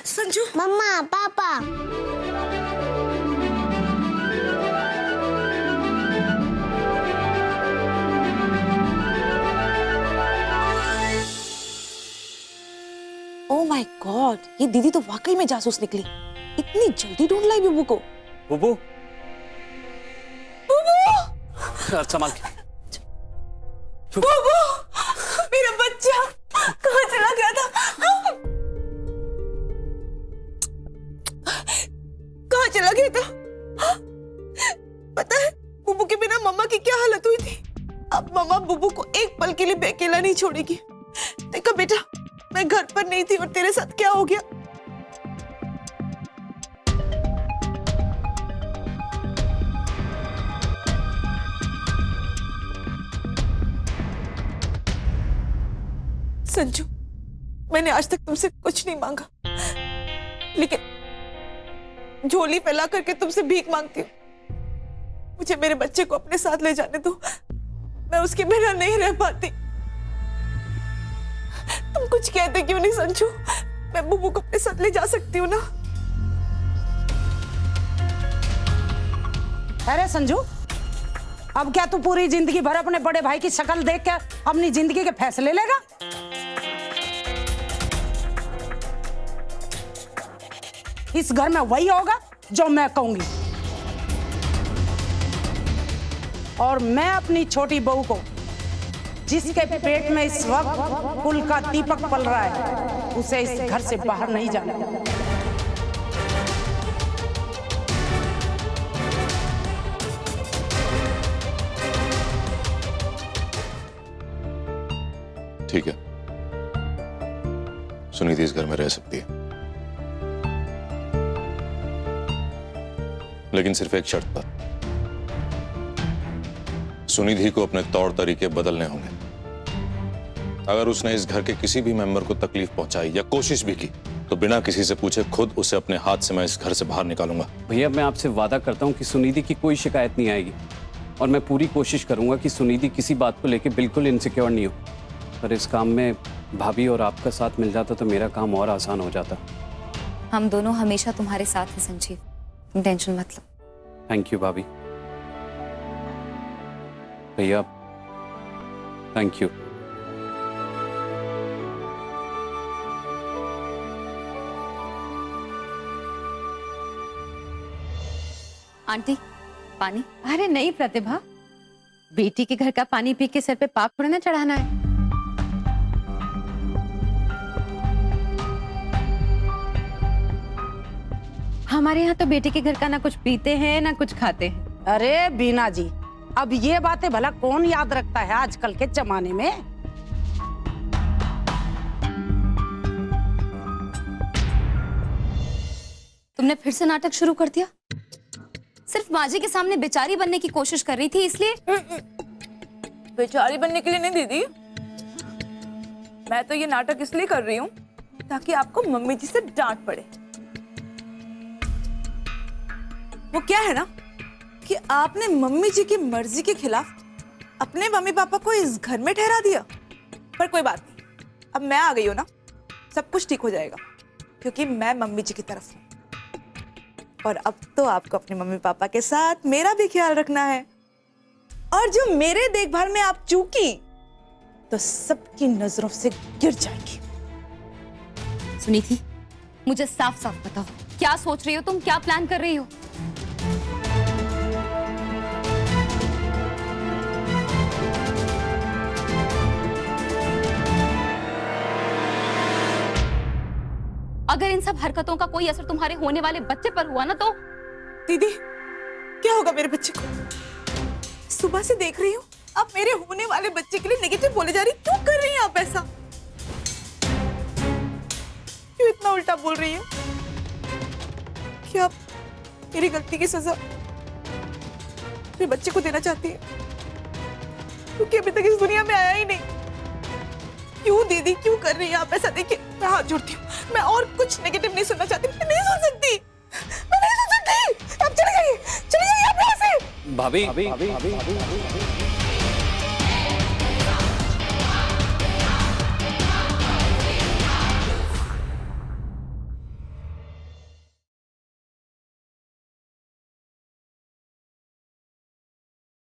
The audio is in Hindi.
संजू। मम्मा पापा। ओह माय गॉड, ये दीदी तो वाकई में जासूस निकली। इतनी जल्दी ढूंढ लाई बुबू को। बुबू बुबू संभाल के। बुबू, मेरा बच्चा कहाँ चला गया था? कहाँ चला गया था? पता है बुबू के बिना मम्मा की क्या हालत हुई थी? अब मम्मा बुबू को एक पल के लिए भी अकेला नहीं छोड़ेगी। देखा बेटा, मैं घर पर नहीं थी और तेरे साथ क्या हो गया। संजू, मैंने आज तक तुमसे कुछ नहीं मांगा, लेकिन झोली फैला करके तुमसे भीख मांगती हूँ। मुझे मेरे बच्चे को अपने साथ ले जाने दो, मैं उसके बिना नहीं रह पाती। तुम कुछ कहते क्यों नहीं संजू? मैं बुबू को अपने साथ ले जा सकती हूँ ना? अरे संजू, अब क्या तू पूरी जिंदगी भर अपने बड़े भाई की शक्ल देख के अपनी जिंदगी के फैसले लेगा? इस घर में वही होगा जो मैं कहूंगी, और मैं अपनी छोटी बहू को, जिसके पेट में इस वक्त कुल का दीपक पल रहा है, उसे इस घर से बाहर नहीं जाना। ठीक है, सुनीति इस घर में रह सकती है, लेकिन सिर्फ एक शर्त पर। सुनिधि को अपने तौर तरीके बदलने होंगे। अगर उसने इस घर के किसी भी मेंबर को तकलीफ पहुंचाई या कोशिश भी की, तो बिना किसी से पूछे खुद उसे अपने हाथ से मैं इस घर से बाहर निकालूंगा। भैया, मैं आपसे वादा करता हूँ कि सुनिधि की कोई शिकायत नहीं आएगी, और मैं पूरी कोशिश करूंगा कि सुनिधि किसी बात को लेकर बिल्कुल इनसिक्योर नहीं हो। पर इस काम में भाभी और आपका साथ मिल जाता तो मेरा काम और आसान हो जाता। हम दोनों हमेशा तुम्हारे साथ हैं संजीव, तुम टेंशन मत लो। थैंक यू भाभी। भैया थैंक यू। आंटी पानी। अरे नहीं प्रतिभा, बेटी के घर का पानी पी के सर पे पाप थोड़ा ना चढ़ाना है। हमारे यहाँ तो बेटी के घर का ना कुछ पीते हैं ना कुछ खाते हैं। अरे बीना जी, अब ये बातें भला कौन याद रखता है आजकल के जमाने में? तुमने फिर से नाटक शुरू कर दिया। सिर्फ माँ जी के सामने बेचारी बनने की कोशिश कर रही थी, इसलिए। बेचारी बनने के लिए नहीं दीदी, मैं तो ये नाटक इसलिए कर रही हूँ ताकि आपको मम्मी जी से डांट पड़े। वो क्या है ना कि आपने मम्मी जी की मर्जी के खिलाफ अपने मम्मी पापा को इस घर में ठहरा दिया। पर कोई बात नहीं, अब मैं आ गई हूं ना, सब कुछ ठीक हो जाएगा, क्योंकि मैं मम्मी जी की तरफ हूं। और अब तो आपको अपने मम्मी पापा के साथ मेरा भी ख्याल रखना है, और जो मेरे देखभाल में आप चूकी तो सबकी नजरों से गिर जाएगी। सुनीति, मुझे साफ साफ बताओ, क्या सोच रही हो तुम, क्या प्लान कर रही हो? अगर इन सब हरकतों का कोई असर तुम्हारे होने वाले बच्चे पर हुआ ना तो? दीदी, क्या होगा मेरे बच्चे को? सुबह से देख रही हूँ आप मेरे होने वाले बच्चे के लिए नेगेटिव बोले जा रही। क्यों कर रही हैं आप ऐसा? क्यों इतना उल्टा बोल रही हैं? क्या आप मेरी गलती की सजा मेरे बच्चे को देना चाहती है, क्योंकि अभी तक इस दुनिया में आया ही नहीं? क्यों दीदी, क्यों कर रही हैं आप ऐसा? देखिए, मैं हाथ जोड़ती हूँ, मैं और कुछ नेगेटिव नहीं सुनना चाहती। मैं नहीं सुन सकती, मैं नहीं सुन सकती। आप चले जाइए आप यहाँ से। भाभी